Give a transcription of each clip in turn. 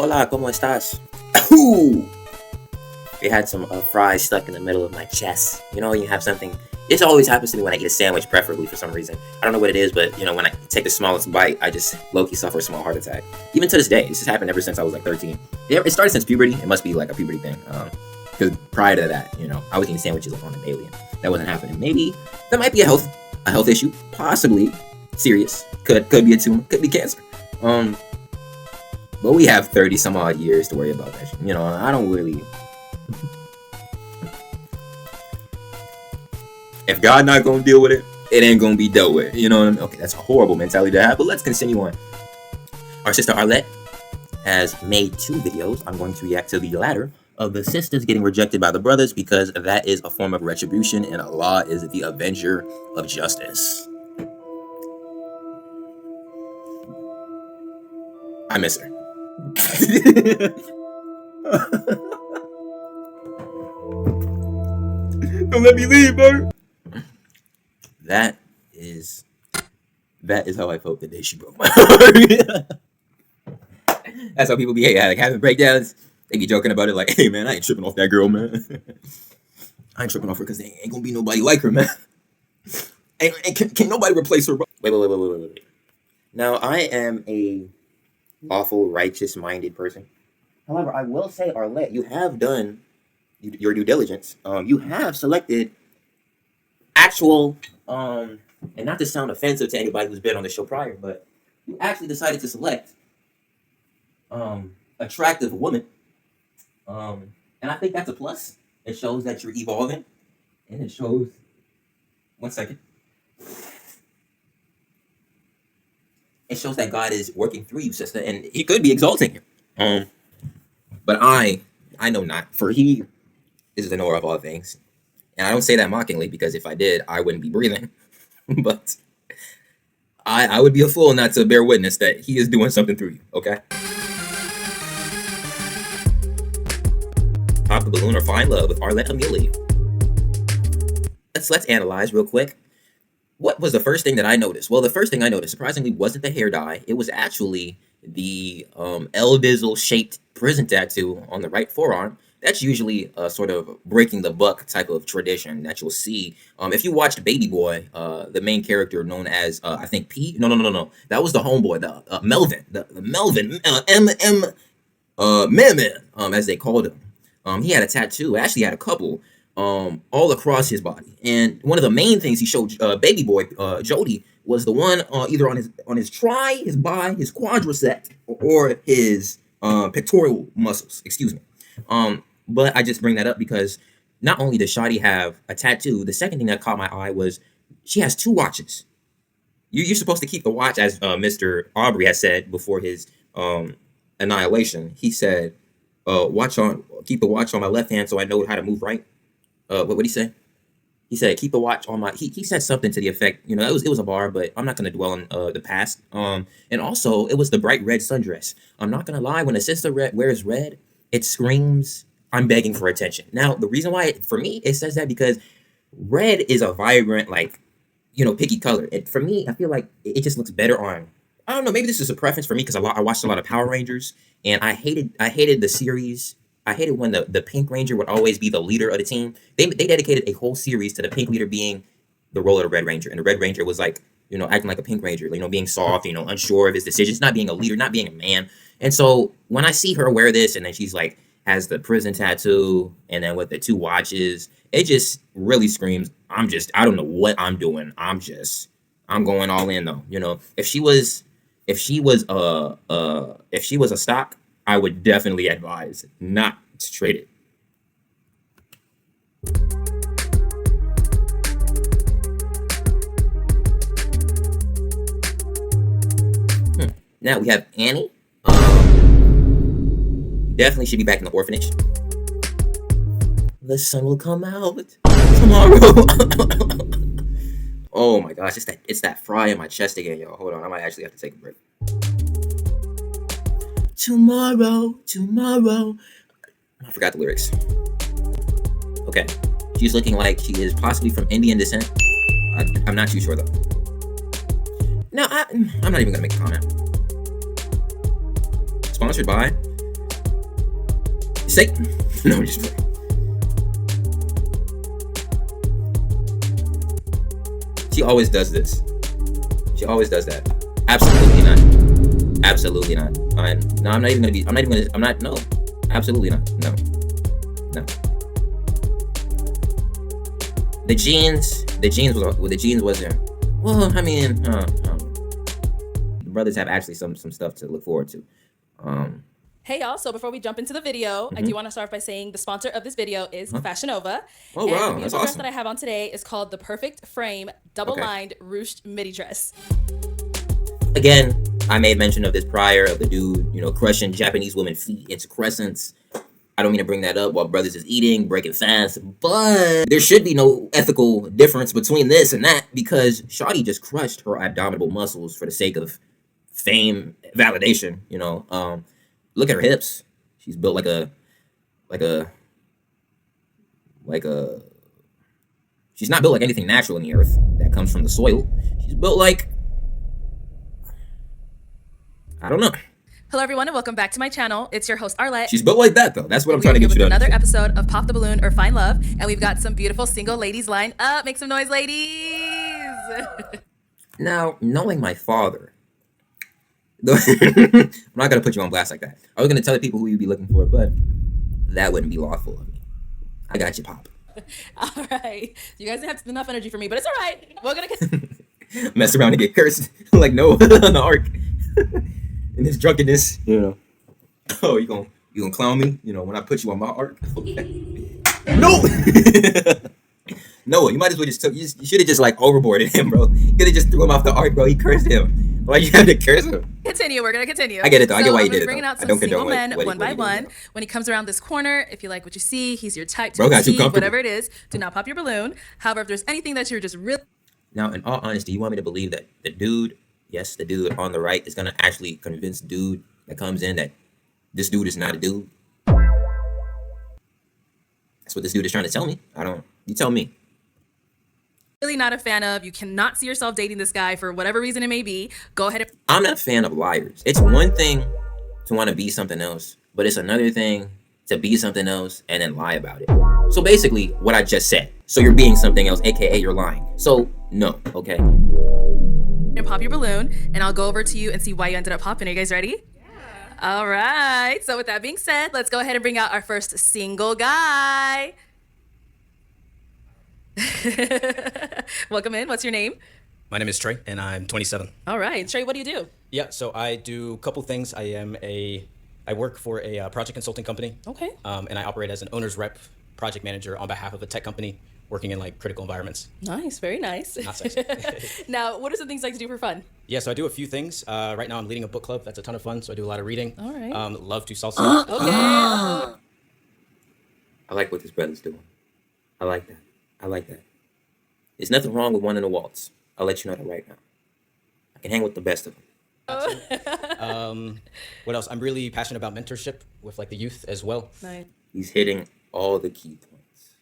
Hola, ¿cómo estás? Ooh! They had some fries stuck in the middle of my chest. You know, you have something. This always happens to me when I eat a sandwich, preferably for some reason. I don't know what it is, but when I take the smallest bite, I just low-key suffer a small heart attack. Even to this day, this has happened ever since I was like 13. It started since puberty. It must be like a puberty thing. Because prior to that, I was eating sandwiches like on a daily. That wasn't happening. Maybe that might be a health issue, possibly serious. Could be a tumor, could be cancer. But we have 30 some odd years to worry about that shit. I don't really. If God not gonna deal with it, it ain't gonna be dealt with. You know what I mean? Okay, that's a horrible mentality to have, but let's continue on. Our sister Arlette has made 2 videos. I'm going to react to the latter of the sisters getting rejected by the brothers because that is a form of retribution and Allah is the avenger of justice. I miss her. Don't let me leave, bro. That is how I felt the day she broke my heart. That's how people be having breakdowns. They be joking about it like, hey man, I ain't tripping off that girl, man. I ain't tripping off her because there ain't gonna be nobody like her, man. Can't nobody replace her, bro. Wait. Now, I am a awful, righteous-minded person. However, I will say, Arlette, you have done your due diligence. You have selected actual, and not to sound offensive to anybody who's been on the show prior, but you actually decided to select attractive women. And I think that's a plus. It shows that you're evolving, and it shows. One second. It shows that God is working through you, sister, and He could be exalting you. But I know not, for He is the knower of all things. And I don't say that mockingly, because if I did, I wouldn't be breathing. But I would be a fool not to bear witness that He is doing something through you, okay? Pop the balloon or find love with Arlette Amelie. Let's analyze real quick. What was the first thing that I noticed? Well, the first thing I noticed, surprisingly, wasn't the hair dye. It was actually the El Dizzle-shaped prison tattoo on the right forearm. That's usually a sort of breaking the buck type of tradition that you'll see. If you watched Baby Boy, the main character known as, I think, P? No. That was the homeboy, the Melvin. The Melvin, Melvin, as they called him. He had a tattoo. Actually had a couple. All across his body, and one of the main things he showed Baby Boy Jody was the one either on his tri, his bi, his quadricep, or his pectoral muscles. Excuse me. But I just bring that up because not only does Shawty have a tattoo, the second thing that caught my eye was she has 2 watches. You're supposed to keep the watch, as Mr. Aubrey has said before his annihilation. He said, keep the watch on my left hand so I know how to move right. What would he say? He said, keep the watch on my... He said something to the effect, it was a bar, but I'm not going to dwell on the past. And also, it was the bright red sundress. I'm not going to lie, when a sister wears red, it screams, I'm begging for attention. Now, the reason why, for me, it says that because red is a vibrant, picky color. For me, I feel like it just looks better on... I don't know, maybe this is a preference for me because I watched a lot of Power Rangers, and I hated the series... I hated when the Pink Ranger would always be the leader of the team. They dedicated a whole series to the Pink leader being the role of the Red Ranger. And the Red Ranger was acting like a Pink Ranger, being soft, unsure of his decisions, not being a leader, not being a man. And so when I see her wear this and then she's has the prison tattoo and then with the 2 watches, it just really screams, I don't know what I'm doing. I'm going all in though. If she was a stock, I would definitely advise not to trade it. Now we have Annie. Definitely should be back in the orphanage. The sun will come out tomorrow. Oh my gosh, it's that fry in my chest again, y'all. Hold on, I might actually have to take a break. Tomorrow. I forgot the lyrics. Okay. She's looking like she is possibly from Indian descent. I'm not too sure, though. No, I'm not even going to make a comment. Sponsored by Say no, I'm just playing. She always does this. She always does that. Absolutely not. Absolutely not. No, I'm not even gonna be. I'm not even gonna. I'm not. No. Absolutely not. No. No. The genes. The genes was. Well, the genes was there. Well, I mean, the brothers have actually some stuff to look forward to. Hey y'all, so before we jump into the video, I do want to start by saying the sponsor of this video is Fashion Nova. Oh wow, that's awesome. The dress that I have on today is called the Perfect Frame Double-Lined Ruched Midi Dress. Again, I made mention of this prior, of the dude, crushing Japanese women's feet into crescents. I don't mean to bring that up while brothers is eating, breaking fast, but there should be no ethical difference between this and that, because Shawty just crushed her abdominal muscles for the sake of fame, validation, Look at her hips. She's built like a she's not built like anything natural in the earth that comes from the soil. She's built like, I don't know. Hello everyone and welcome back to my channel. It's your host Arlette. She's built like that though. That's what I'm trying to get you to another episode of Pop the Balloon or Find Love, and we've got some beautiful single ladies lined up. Make some noise, ladies. Now, knowing my father, I'm not gonna put you on blast like that. I was gonna tell the people who you'd be looking for, but that wouldn't be lawful of me. I got you, Pop. All right, you guys have enough energy for me, but it's all right. We're gonna get mess around and get cursed like Noah on the ark in his drunkenness. Oh, you gonna clown me? When I put you on my ark? No. Noah, you might as well just you should have just overboarded him, bro. You could have just threw him off the ark, bro. He cursed him. Why you have to curse him? Continue. We're gonna continue. I get it though. I get why you did it. Bringing out some single men one by one. When he comes around this corner, if you like what you see, he's your type. Bro got too comfortable. Whatever it is, do not pop your balloon. However, if there's anything that you're just really now, in all honesty, you want me to believe that the dude on the right is gonna actually convince the dude that comes in that this dude is not a dude? That's what this dude is trying to tell me. You tell me. Really not a fan of, you cannot see yourself dating this guy for whatever reason it may be, go ahead and... I'm not a fan of liars. It's one thing to want to be something else, but it's another thing to be something else and then lie about it. So basically, what I just said. So you're being something else, aka you're lying. So, no, okay? And pop your balloon, and I'll go over to you and see why you ended up popping. Are you guys ready? Yeah. All right, so with that being said, let's go ahead and bring out our first single guy. Welcome in. What's your name? My name is Trey, and I'm 27. All right, Trey, what do you do? Yeah, so I do a couple things. I work for a project consulting company. Okay. And I operate as an owner's rep, project manager on behalf of a tech company working in critical environments. Nice, very nice. Not sexy. Now, what are some things you like to do for fun? Yeah, so I do a few things. Right now I'm leading a book club. That's a ton of fun, so I do a lot of reading. All right. Love to salsa. Okay. I like what this brother's doing. I like that. There's nothing wrong with wanting to waltz. I'll let you know that right now. I can hang with the best of them. What else? I'm really passionate about mentorship with the youth as well. Nice. He's hitting all the key points.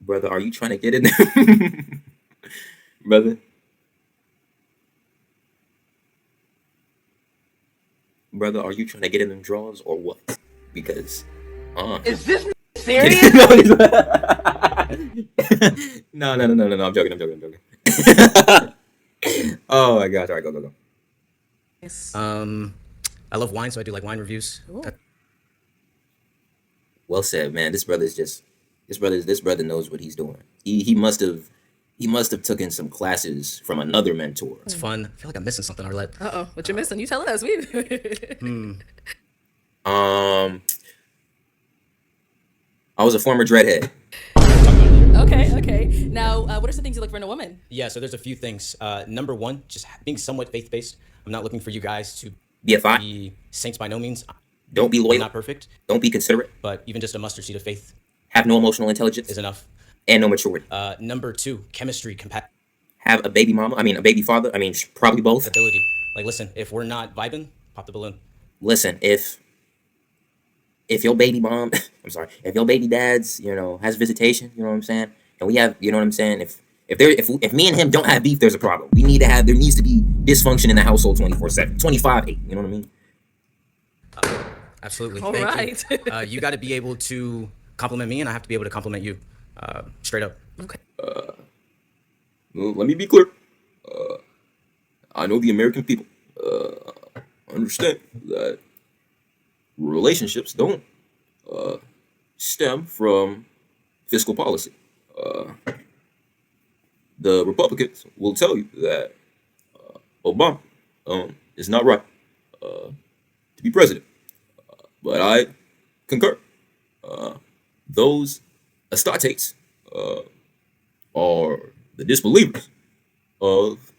Brother, are you trying to get in there? Brother? Brother, are you trying to get in them drawers or what? Because, Is this serious? No, I'm joking. Oh my gosh, all right, go. Yes. I love wine, so I do wine reviews. Well said, man. This brother knows what he's doing. He must have taken some classes from another mentor. It's fun. I feel like I'm missing something, Arlette. What you missing? You telling us. I was a former dreadhead. Okay. Now, what are some things you look for in a woman? Yeah, so there's a few things. Number one, just being somewhat faith-based. I'm not looking for you guys to be saints by no means. Don't be loyal. Not perfect. Don't be considerate. But even just a mustard seed of faith. Have no emotional intelligence. Is enough. And no maturity. Number two, chemistry, have a baby mama. A baby father. Probably both. Ability. Listen, if we're not vibing, pop the balloon. Listen, if your baby mom, if your baby dad's, has visitation, you know what I'm saying? And we have, you know what I'm saying? If me and him don't have beef, there's a problem. There needs to be dysfunction in the household 24/7, 25/8, you know what I mean? Absolutely. All Thank right. you. You got to be able to compliment me, and I have to be able to compliment you. Straight up. Okay. Well, let me be clear. I know the American people understand that relationships don't stem from fiscal policy. The Republicans will tell you that Obama is not right to be president, but I concur. Those estates are the disbelievers of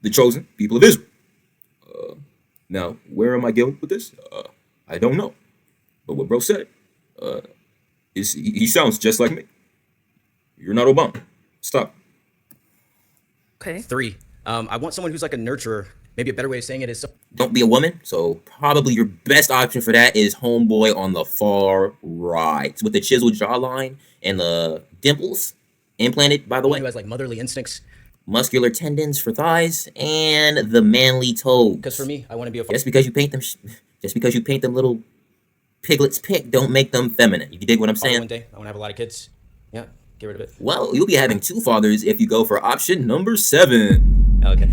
the chosen people of Israel. Now, where am I going with this? I don't know. But what bro said is he sounds just like me. You're not Obama. Stop. Okay. 3. I want someone who's like a nurturer. Maybe a better way of saying it is Don't be a woman. So probably your best option for that is homeboy on the far right with the chiseled jawline and the dimples implanted, by the someone way. who has like motherly instincts. Muscular tendons for thighs and the manly toes. Because for me, I want to be a Just because you paint them little piglets pink, don't make them feminine. You dig what I'm father saying? one day. I want to have a lot of kids. Yeah, get rid of it. Well, you'll be having 2 fathers if you go for option number 7. Okay.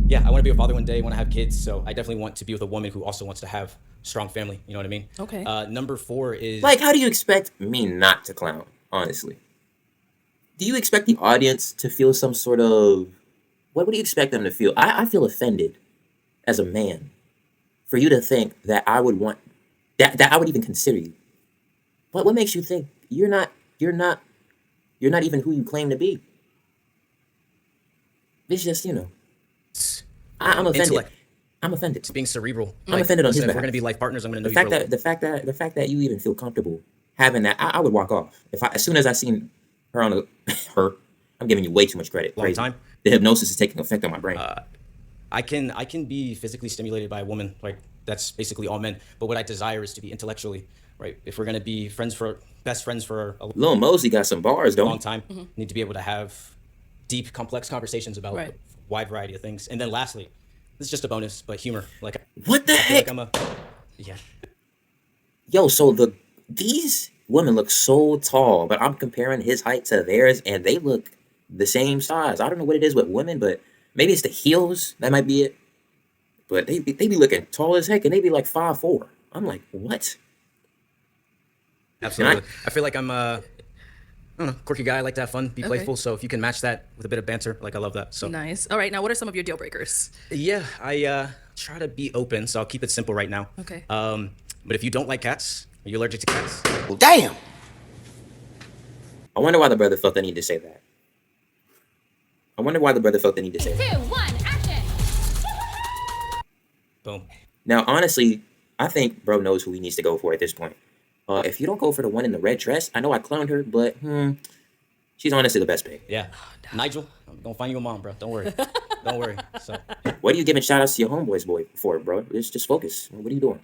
Yeah, I want to be a father one day. Want to have kids. So I definitely want to be with a woman who also wants to have a strong family. You know what I mean? Okay. Number 4 is Like, how do you expect me not to clown, honestly? Do you expect the audience to feel some sort of... What do you expect them to feel? I feel offended as a man for you to think that I would want... That I would even consider you. What makes you think you're not even who you claim to be? It's just, I'm offended. intellect. I'm offended. It's being cerebral. I'm offended on his listen, if we're behalf. gonna be life partners, I'm gonna know The you fact for that the fact that you even feel comfortable having that, I would walk off. As soon as I seen her on the her, I'm giving you way too much credit. Long Crazy. time. The hypnosis is taking effect on my brain. I can be physically stimulated by a woman. Like that's basically all men. But what I desire is to be intellectually right. If we're gonna be best friends for a Lil Mosey got some bars, don't long he? time, need to be able to have deep, complex conversations about Right. a wide variety of things. And then lastly, this is just a bonus, but humor. Like What the I feel heck? like yeah. Yo, so these women look so tall, but I'm comparing his height to theirs, and they look the same size. I don't know what it is with women, but maybe it's the heels. That might be it. But they be looking tall as heck, and they be like 5'4". I'm like, what? Absolutely. I feel like I'm I don't know, quirky guy. I like to have fun, be Okay. playful. So if you can match that with a bit of banter, like I love that. So Nice. All right. Now, what are some of your deal breakers? yeah, I try to be open. So I'll keep it simple right now. Okay. But if you don't like cats, are you allergic to cats? Well, damn. I wonder why the brother felt the need to say that. I wonder why the brother felt the need to say that. 2, 1, action! Boom. Now, honestly, I think bro knows who he needs to go for at this point. If you don't go for the one in the red dress, I know I cloned her, but she's honestly the best pick. Yeah. Nigel, I'm gonna find you a mom, bro. Don't worry. Don't worry. So What are you giving shout outs to your homeboys boy for, bro? Just focus. What are you doing?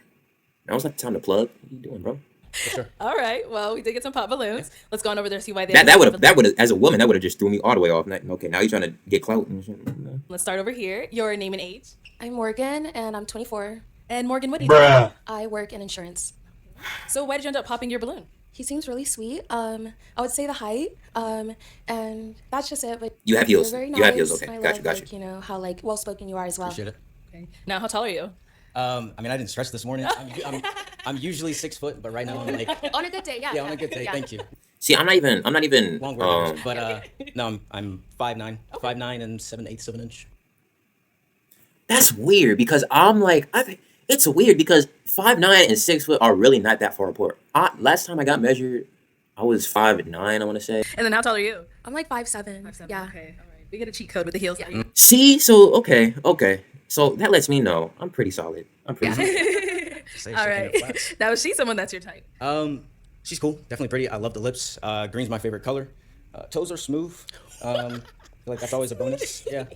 Now's not the time to plug. What are you doing, bro? for sure. All right. Well, we did get some pop balloons. Let's go on over there and see why they. That would have as a woman that would have just threw me all the way off. Okay, now you're trying to get clout and shit. Let's start over here. Your name and age. I'm Morgan, and I'm 24. And Morgan, what do you do? I work in insurance. So why did you end up popping your balloon? He seems really sweet. I would say the height, and that's just it. But You have heels. you're very You have heels, nice. okay. I Got you, love, got like, you. you know how like well spoken you are as well. Appreciate it. Okay. Now, how tall are you? I mean, I didn't stretch this morning. I'm usually 6 foot, but right now I'm like On a good day, yeah. yeah, on a good day. Yeah. Thank you. See, I'm not even Long word, but no, I'm 5'9", 5'9" and 7/8 of an inch. That's weird because I'm like, it's weird because 5'9" and 6 foot are really not that far apart. Last time I got measured, I was 5'9", I want to say. And then how tall are you? I'm like 5'7". 5'7". Yeah. Okay. All right. We get a cheat code with the heels. Yeah. See, so okay. So that lets me know I'm pretty solid. I'm pretty solid. Say All something right. in flats. Now, is she someone that's your type? She's cool, definitely pretty. I love the lips. Green's my favorite color. Toes are smooth. I feel like that's always a bonus. Yeah.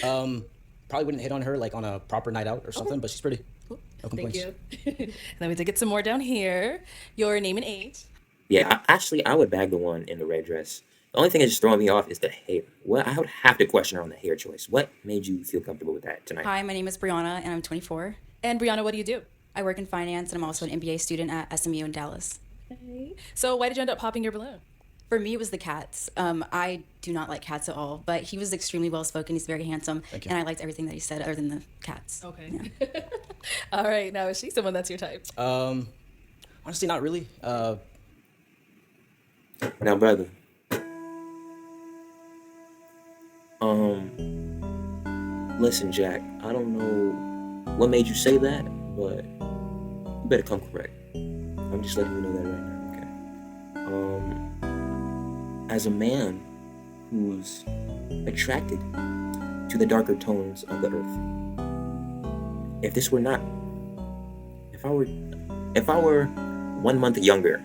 Probably wouldn't hit on her like on a proper night out or something, but she's pretty. No Thank complaints. you. Then we did get some more down here. Your name and age. Yeah, I would bag the one in the red dress. The only thing that's just throwing me off is the hair. Well, I would have to question her on the hair choice. What made you feel comfortable with that tonight? Hi, my name is Brianna, and I'm 24. And Brianna, what do you do? I work in finance, and I'm also an MBA student at SMU in Dallas. Okay. So why did you end up popping your balloon? For me, it was the cats. I do not like cats at all, but he was extremely well spoken. He's very handsome, and I liked everything that he said, other than the cats. Okay. Yeah. All right. Now, is she someone that's your type? Honestly, not really. Now, brother. Listen, Jack. I don't know what made you say that, but you better come correct. I'm just letting you know that right now, okay? As a man who's attracted to the darker tones of the earth, if I were 1 month younger,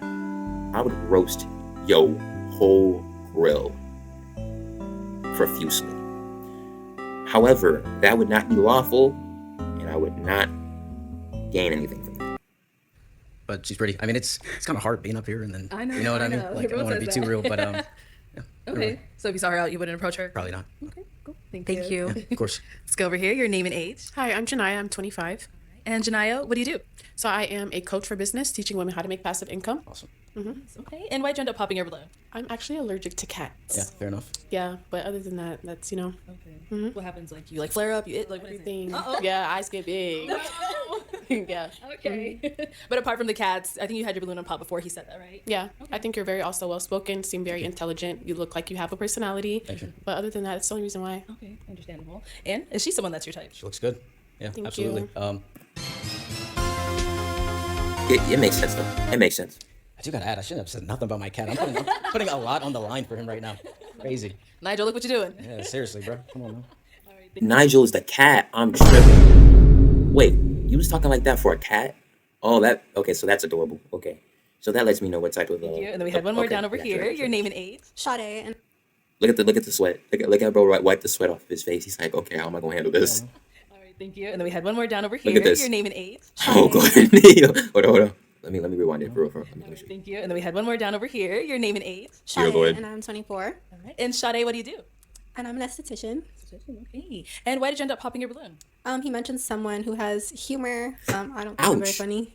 I would roast your whole grill profusely. However, that would not be lawful, and I would not gain anything from that. But she's pretty. I mean, it's kind of hard being up here, and then I know, you know what I mean. know. Like I don't want to be too real, but yeah. Okay. So if you saw her out, you wouldn't approach her? Probably not. Okay, cool. Thank you. Of course. Let's go over here. Your name and age. Hi, I'm Janaya. I'm 25. And Janaya, what do you do? So I am a coach for business, teaching women how to make passive income. Awesome. Okay. And why'd you end up popping your balloon? I'm actually allergic to cats. Yeah, fair enough. Yeah, but other than that, that's, Okay. What happens? Like you like flare up? You like what is it? everything. Uh-oh. Yeah, eyes get big. Yeah. Okay. But apart from the cats, I think you had your balloon on pop before he said that, right? Yeah, I think you're very also well-spoken, seem very intelligent. You look like you have a personality. Thank you. But other than that, it's the only reason why. Okay, understandable. And is she someone that's your type? She looks good. Yeah, Thank absolutely. you. It makes sense, though. It makes sense. I do gotta add, I shouldn't have said nothing about my cat. I'm putting a lot on the line for him right now. Crazy. Nigel, look what you're doing. Yeah, seriously, bro. Come on, man. Nigel is the cat. I'm tripping. Wait, you was talking like that for a cat? Oh, okay, so that's adorable. Okay. So that lets me know what type of... Thank you. And then we had one more okay, down over gotcha, here. gotcha. Your name and age. Sade, and Look at the sweat. Look at bro wipe the sweat off of his face. He's like, okay, how am I gonna handle this? All right, thank you. And then we had one more down over here. Look at this. Your name and age. Oh, go ahead. hold on. Let me rewind it, bro. Let me show you. Thank you. And then we had one more down over here. Your name and age. Sade, go ahead. and I'm 24. All right. And Sade, what do you do? And I'm an esthetician. Okay. And why did you end up popping your balloon? He mentioned someone who has humor. I don't think I'm very Ouch. funny.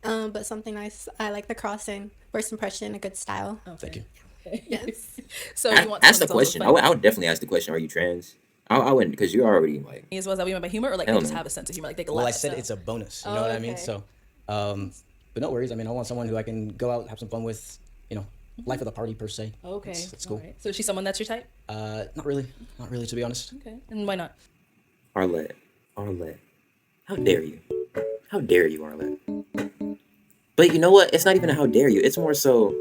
But something nice. I like the crossing. First impression, a good style. Thank you. Yes. So you want Ask the someone that's also question. I funny would definitely ask the question. Are you trans? I wouldn't, because you're already like. as well as that we meant by humor, or like they Hell just no. have a sense of humor, like they can Well, laugh I at said stuff? it's a bonus. You know what I mean? okay. So, but no worries. I mean, I want someone who I can go out, have some fun with. Life of the party per se. Okay. It's cool. All right. So is she someone that's your type? Not really, to be honest. Okay. And why not? Arlette. How dare you? How dare you, Arlette? But you know what? It's not even a how dare you. It's more so,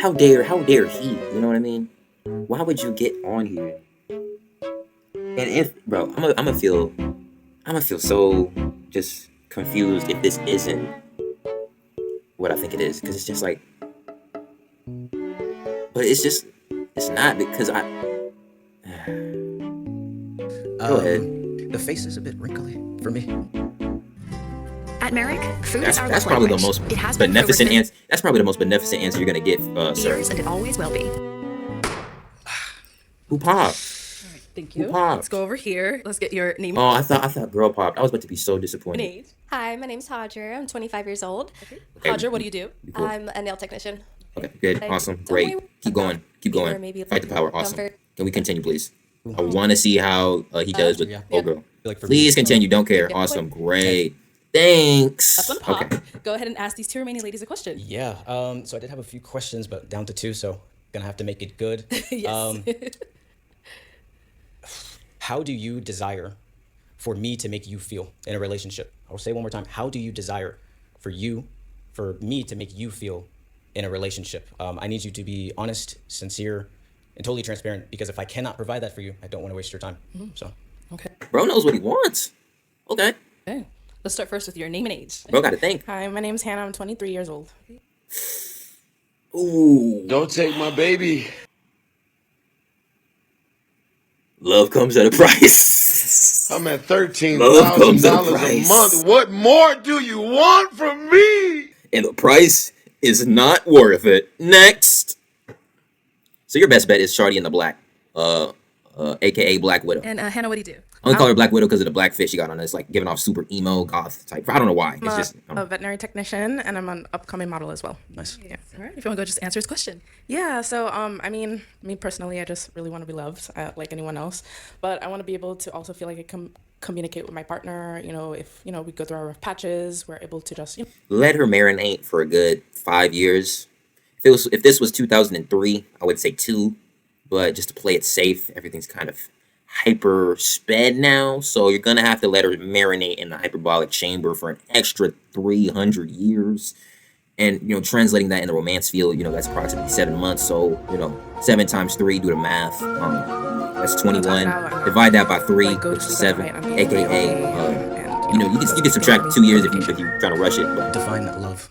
how dare he? You know what I mean? Why would you get on here? And if, bro, I'm gonna feel so just confused if this isn't what I think it is, because it's just like, but it's not, because I. Go ahead. The face is a bit wrinkly for me. At Merrick, food is our That's love probably the language. most It has been for beneficent over answer. That's probably the most beneficent answer you're gonna get, 50 sir. years, and it always will be. Who popped? Thank you. popped? Let's go over here. Let's get your name Oh, I thought girl popped. I was about to be so and disappointed. age. Hi, my name's Hodger. I'm 25 years old. Okay. Hodger, what do you do? Cool. I'm a nail technician. Okay, good, I awesome, don't great. worry Keep about going, keep either, going. maybe Fight the power, awesome. comfort. Can we continue, please? I want to see how he does with Yeah. old girl. Like for Please me. continue. Don't care. Awesome, great. Thanks. That's one pop. Okay. Go ahead and ask these two remaining ladies a question. Yeah. So I did have a few questions, but down to two, so gonna have to make it good. Yes. How do you desire for me to make you feel in a relationship? I'll say it one more time. How do you desire for me to make you feel in a relationship? I need you to be honest, sincere, and totally transparent, because if I cannot provide that for you, I don't want to waste your time. So Okay. Bro knows what he wants. Okay. Okay. Let's start first with your name and age. Bro got to think. Hi, my name's Hannah. I'm 23 years old. Ooh. Don't take my baby. Love comes at a price. I'm at Love comes at a $13,000 a price. month. What more do you want from me? And the price is not worth it. Next. So your best bet is Shawty in the Black, aka Black Widow. And Hannah, what do you do? I only call her Black Widow because of the black fit she got on. It's like giving off super emo goth type. I don't know why. It's just a veterinary technician, and I'm an upcoming model as well. Nice. Yeah. All right, if you want to go just answer his question. Yeah. So, I mean, me personally, I just really want to be loved, like anyone else. But I want to be able to also feel like I can communicate with my partner. You know, if we go through our rough patches, we're able to just let her marinate for a good 5 years. If this was 2003, I would say 2, but just to play it safe, everything's kind of hyper sped now, so you're gonna have to let her marinate in the hyperbolic chamber for an extra 300 years. And translating that in the romance field, that's approximately 7 months. So 7 times 3, do the math. That's 21. Divide that by 3, which is 7. AKA, you can subtract 2 years if you're trying to rush it. But Define love.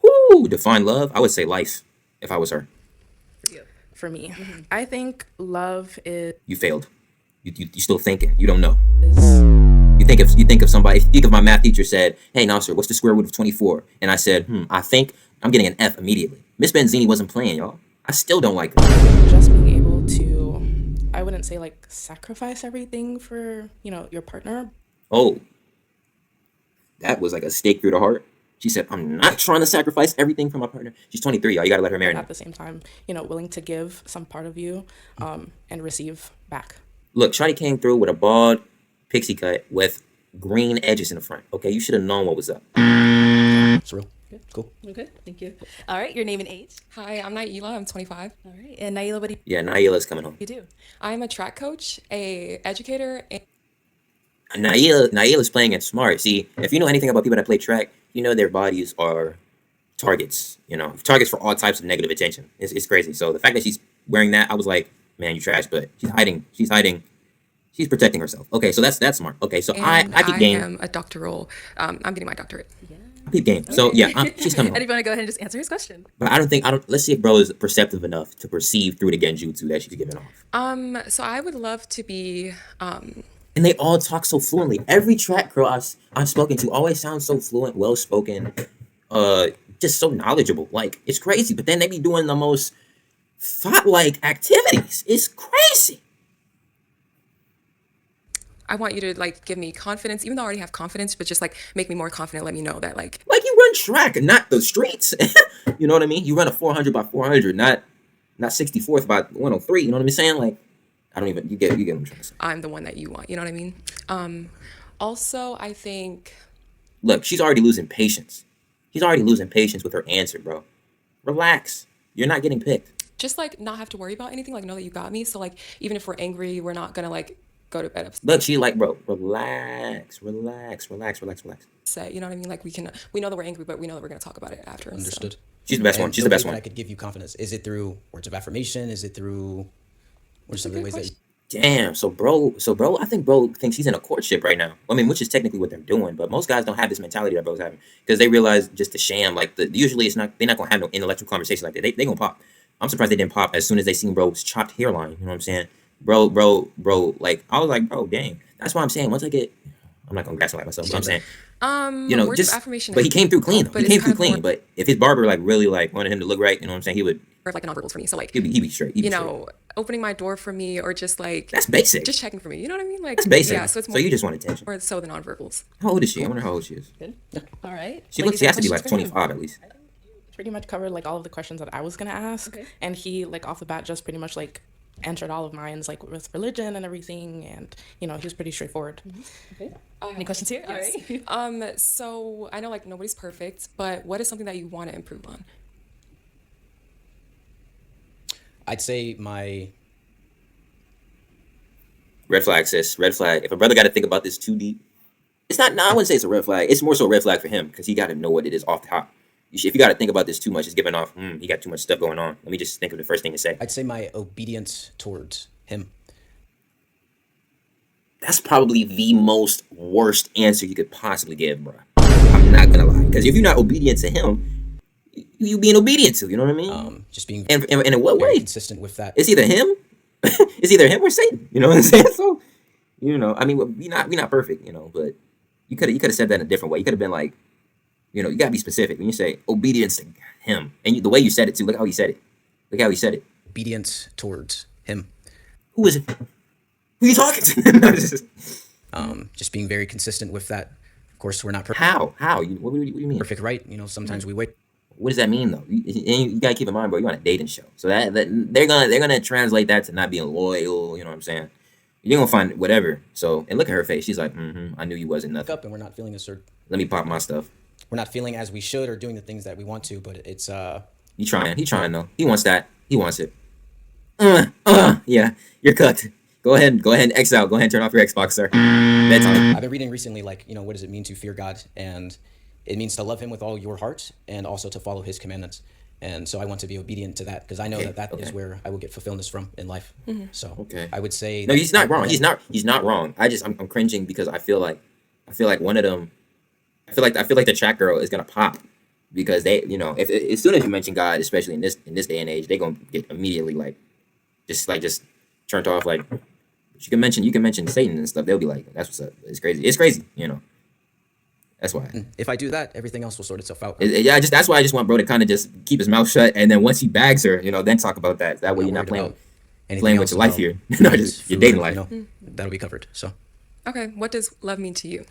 whoo, define love. I would say life if I was her. for me. I think love is. You failed. You still thinking. You don't know. You think of somebody. Think of my math teacher said, "Hey, Nasser, what's the square root of 24?" And I said, I think I'm getting an F immediately. Miss Benzini wasn't playing, y'all. I still don't like her. Just being able to, I wouldn't say like sacrifice everything for, your partner. Oh, that was like a stake through the heart. She said, "I'm not trying to sacrifice everything for my partner." She's 23, y'all. You gotta let her marry. At the same time, willing to give some part of you, and receive back. Look, Shawty came through with a bald pixie cut with green edges in the front. Okay, you should have known what was up. It's real. Cool. Okay, thank you. All right, your name and age. Hi, I'm Naila. I'm 25. All right, and Naila, what do Yeah, Naila's coming home. you do? I'm a track coach, a educator, and Naila's playing it smart. See, if you know anything about people that play track, you know their bodies are targets. Targets for all types of negative attention. It's crazy. So the fact that she's wearing that, I was like, man, you trash. But she's hiding. She's protecting herself. Okay, so that's smart. Okay, so I keep game. am a doctoral. I'm getting my doctorate. I keep game. So yeah, she's coming And if home. you want to go ahead and just answer his question. But I don't. Let's see if bro is perceptive enough to perceive through the genjutsu that she's giving off. So I would love to be. And they all talk so fluently. Every track girl I've spoken to always sounds so fluent, well spoken, just so knowledgeable. Like it's crazy. But then they be doing the most thought-like activities. It's crazy. I want you to give me confidence, even though I already have confidence, but just make me more confident. Let me know that Like you run track, not the streets. You know what I mean? You run a 400 by 400, not 64th by 103. You know what I'm saying? Like I don't even. You get what I'm trying to say. I'm the one that you want. You know what I mean? Also, I think. Look, she's already losing patience. She's already losing patience with her answer, bro. Relax. You're not getting picked. Just not have to worry about anything. Know that you got me. So even if we're angry, we're not gonna go to bed upset. Look, she bro, relax. You know what I mean? We know that we're angry, but we know that we're gonna talk about it after. Understood. So. She's the best one. She's the best one. I could give you confidence. Is it through words of affirmation? Is it through what are some of the ways that Damn. So bro, I think bro thinks he's in a courtship right now. I mean, which is technically what they're doing, but most guys don't have this mentality that bro's having because they realize just the sham. Usually they're not gonna have no intellectual conversation like that. They gonna pop. I'm surprised they didn't pop as soon as they seen bro's chopped hairline. You know what I'm saying? Bro. I was like, bro, dang. That's why I'm saying once I get, I'm not gonna gaslight myself. But I'm saying, Words of affirmation. But he came through clean. Though. But He came it's through kind of clean. But if his barber really wanted him to look right, you know what I'm saying, he would. Or the nonverbals for me. So he'd be straight. He'd be straight. Opening my door for me, or just that's basic. just checking for me. You know what I mean? That's basic. Yeah. So it's more. So you just want attention. Or so the nonverbals. How old is she? I wonder how old she is. Good. All right. She Ladies, has to be any like questions for him? 25 at least. Pretty much covered all of the questions that I was gonna ask, and he off the bat just pretty much answered all of mine with religion and everything, and he was pretty straightforward. Okay. Any questions here? Yes. All right. So I know nobody's perfect, but what is something that you want to improve on? I'd say my Red flag, sis. Red flag. If a brother got to think about this too deep, it's not. No, I wouldn't say it's a red flag. It's more so a red flag for him because he got to know what it is off the hop. If you got to think about this too much, it's giving off. He got too much stuff going on. Let me just think of the first thing to say. I'd say my obedience towards him. That's probably the most worst answer you could possibly give, bro. I'm not gonna lie, because if you're not obedient to him, you being obedient to. You know what I mean? Just being and in what very way? consistent with that. It's either him. It's either him or Satan. You know what I'm saying? So, I mean, we not perfect, but you could have said that in a different way. You could have been like, you gotta be specific when you say obedience to him, and the way you said it too. Look how he said it. Obedience towards him. Who is it? Who you talking to? No, Just being very consistent with that. Of course, we're not How? What do you mean? perfect, right? You know, sometimes we wait. What does that mean though? You gotta keep in mind, bro. You're on a dating show, so that they're gonna translate that to not being loyal. You know what I'm saying? You're gonna find whatever. So, and look at her face. She's like, I knew you wasn't nothing. Up and we're not feeling a certain. Let me pop my stuff. We're not feeling as we should or doing the things that we want to, but it's He trying though. He wants that. He wants it. Yeah, you're cooked. Go ahead and X out. Go ahead and turn off your Xbox, sir. Bedtime. I've been reading recently, like, you know, what does it mean to fear God? And it means to love him with all your heart and also to follow his commandments. And so I want to be obedient to that because I know that is where I will get fulfillment from in life. So I would say no, he's not wrong. He's not wrong. I'm cringing because I feel like one of them. I feel like the chat girl is gonna pop because they, you know, if as soon as you mention God, especially in this day and age, they gonna get immediately just turned off. Like you can mention Satan and stuff. They'll be like, that's what's up. It's crazy. You know. That's why. If I do that, everything else will sort itself out. That's why I just want bro to kind of just keep his mouth shut, and then once he bags her, you know, then talk about that. That way you're not playing with your life here. No, just your dating life. You know, that'll be covered. So. Okay, what does love mean to you?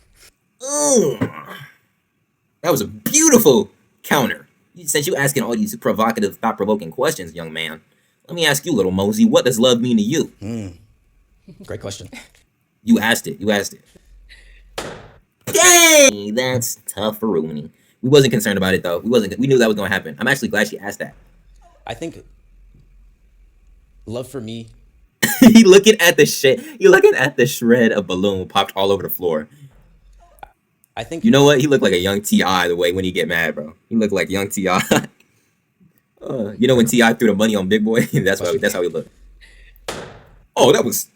That was a beautiful counter. Since you asking all these provocative, thought-provoking questions, young man, let me ask you, little Mosey, what does love mean to you? Great question. You asked it. Dang, that's tough for Rooney. We wasn't concerned about it though. We knew that was gonna happen. I'm actually glad she asked that. I think love for me. You're looking at the shred of balloon popped all over the floor. I think you know what? He looked like a young T.I. the way when he get mad, bro. He looked like young T.I. You know when T.I. threw the money on Big Boy? that's how he looked. Oh, that was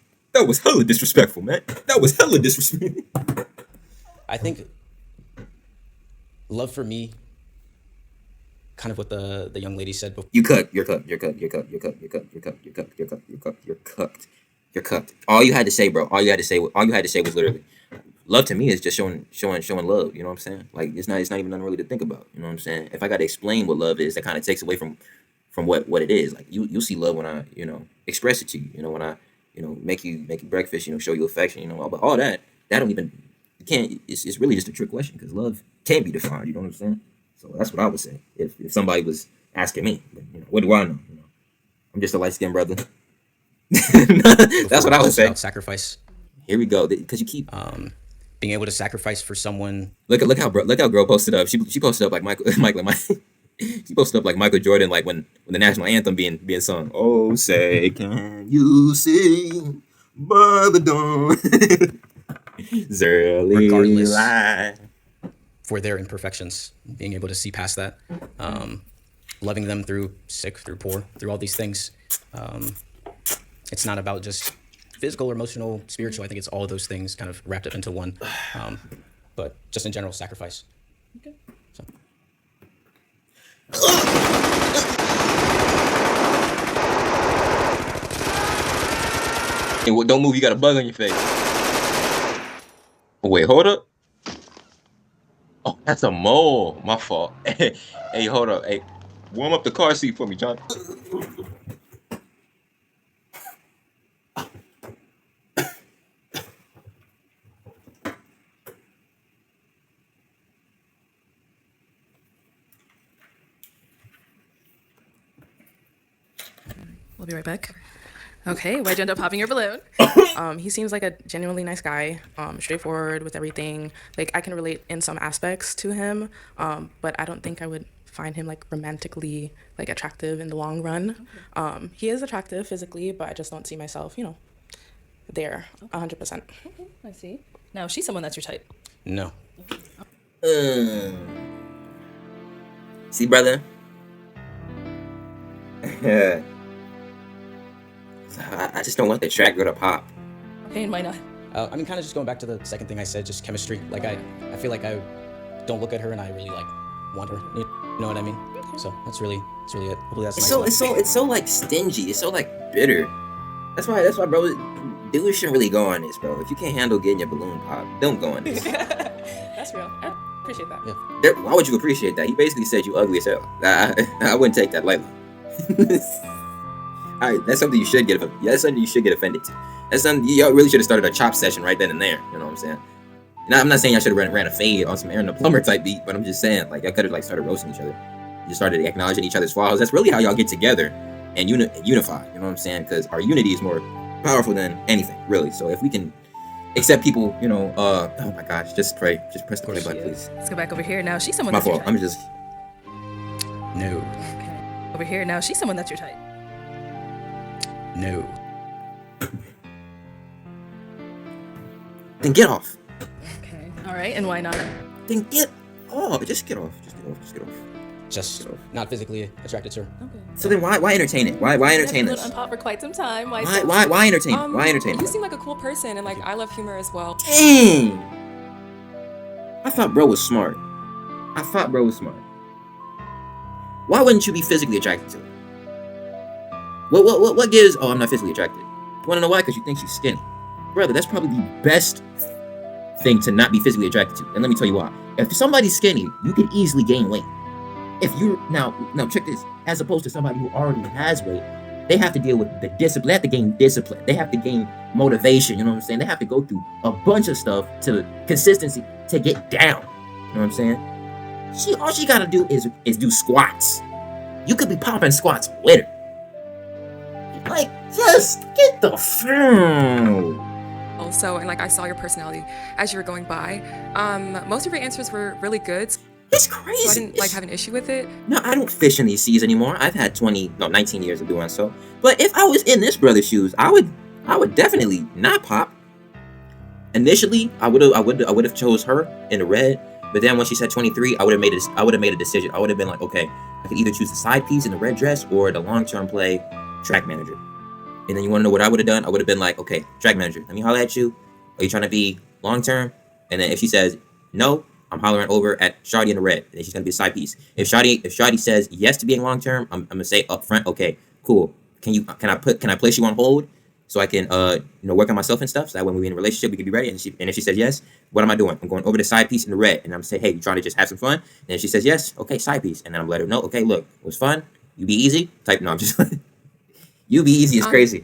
hella disrespectful, man. That was hella disrespectful. I think love for me, kind of what the young lady said before. You're cooked. All you had to say, bro. All you had to say was literally, love to me is just showing love. You know what I'm saying? Like it's not even nothing really to think about. You know what I'm saying? If I got to explain what love is, that kind of takes away from what it is. Like you'll see love when I, you know, express it to you. You know, when I, you know, make you breakfast. You know, show you affection. You know, but all that don't even. It's really just a trick question because love can't be defined. You know what I'm saying? So that's what I would say if somebody was asking me. But, you know, what do I know? You know, I'm just a light skinned brother. That's what I would say. Sacrifice. Here we go. Because you keep being able to sacrifice for someone. Look how girl posted up. She posted up like Michael. She posted up like Michael Jordan, like when the national anthem being sung. Oh, say can you sing by the dawn? Regardless for their imperfections, being able to see past that, loving them through sick, through poor, through all these things. It's not about just physical, emotional, spiritual. I think it's all of those things kind of wrapped up into one. But just in general, sacrifice. Okay. So. Hey, don't move. You got a bug on your face. Wait, hold up. Oh, that's a mole. My fault. Hey, hold up. Hey, warm up the car seat for me, John. We'll be right back. Okay, why'd you end up popping your balloon? He seems like a genuinely nice guy, straightforward with everything. Like I can relate in some aspects to him, but I don't think I would find him like romantically like attractive in the long run. He is attractive physically, but I just don't see myself, you know, there 100%. Okay, I see. Now, she's someone that's your type. No. See, brother? I just don't want the track girl to pop. Okay, and why not? I mean, kind of just going back to the second thing I said, just chemistry. Like, I feel like I don't look at her and I really, like, want her. You know what I mean? So, that's really it. Hopefully that's nice. It's so, like, stingy. It's so, like, bitter. That's why, bro, dudes shouldn't really go on this, bro. If you can't handle getting your balloon pop, don't go on this. That's real. I appreciate that. Yeah. Why would you appreciate that? He basically said you ugly as hell. I wouldn't take that lightly. All right, that's something you should get. That's something you should get offended to. That's something y'all really should have started a chop session right then and there. You know what I'm saying? Now, I'm not saying I should have ran a fade on some Aaron the Plumber type beat, but I'm just saying like I could have like started roasting each other. Just started acknowledging each other's flaws. That's really how y'all get together and unify. You know what I'm saying? Because our unity is more powerful than anything, really. So if we can accept people, oh my gosh, just pray, just press the play button, please. Let's go back over here now. She's someone My that's your fault. type. I'm just No. Over here now. She's someone that's your type. No. then get off. Okay. All right. And why not? Then get off. Just get off. Just get off. Just get off. Just not physically attracted to her. Okay. So then why entertain it? Why entertain You've this? been on pop for quite some time. Why entertain it? Why entertain You it? seem like a cool person, and like I love humor as well. Dang. I thought bro was smart. Why wouldn't you be physically attracted to her? What gives? Oh, I'm not physically attracted. You wanna know why? Because you think she's skinny, brother. That's probably the best thing to not be physically attracted to. And let me tell you why. If somebody's skinny, you can easily gain weight. If you're now check this. As opposed to somebody who already has weight, they have to deal with the discipline. They have to gain discipline. They have to gain motivation. You know what I'm saying? They have to go through a bunch of stuff to consistency to get down. You know what I'm saying? All she gotta do is do squats. You could be popping squats with her. Like, just get the phone. Also, and like I saw your personality as you were going by. Most of your answers were really good. It's crazy. So I didn't have an issue with it. No, I don't fish in these seas anymore. I've had 19 years of doing so. But if I was in this brother's shoes, I would definitely not pop. Initially, I would have chose her in the red. But then when she said 23, I would have made a decision. I would have been like, okay, I could either choose the side piece in the red dress or the long-term play track manager. And then you want to know what I would have done? I would have been like, okay, track manager, let me holler at you. Are you trying to be long-term? And then if she says no, I'm hollering over at Shawty in the red, and then she's gonna be a side piece. If Shawty says yes to being long-term, I'm gonna say up front, okay, cool. Can I place you on hold so I can work on myself and stuff, so that when we in a relationship we can be ready. And if she says yes, what am I doing? I'm going over the side piece in the red, and I'm saying, hey, you trying to just have some fun? And if she says yes, okay, side piece, and then I'm let her know, okay, look, it was fun. You be easy. Type no, I'm just you be easy is crazy.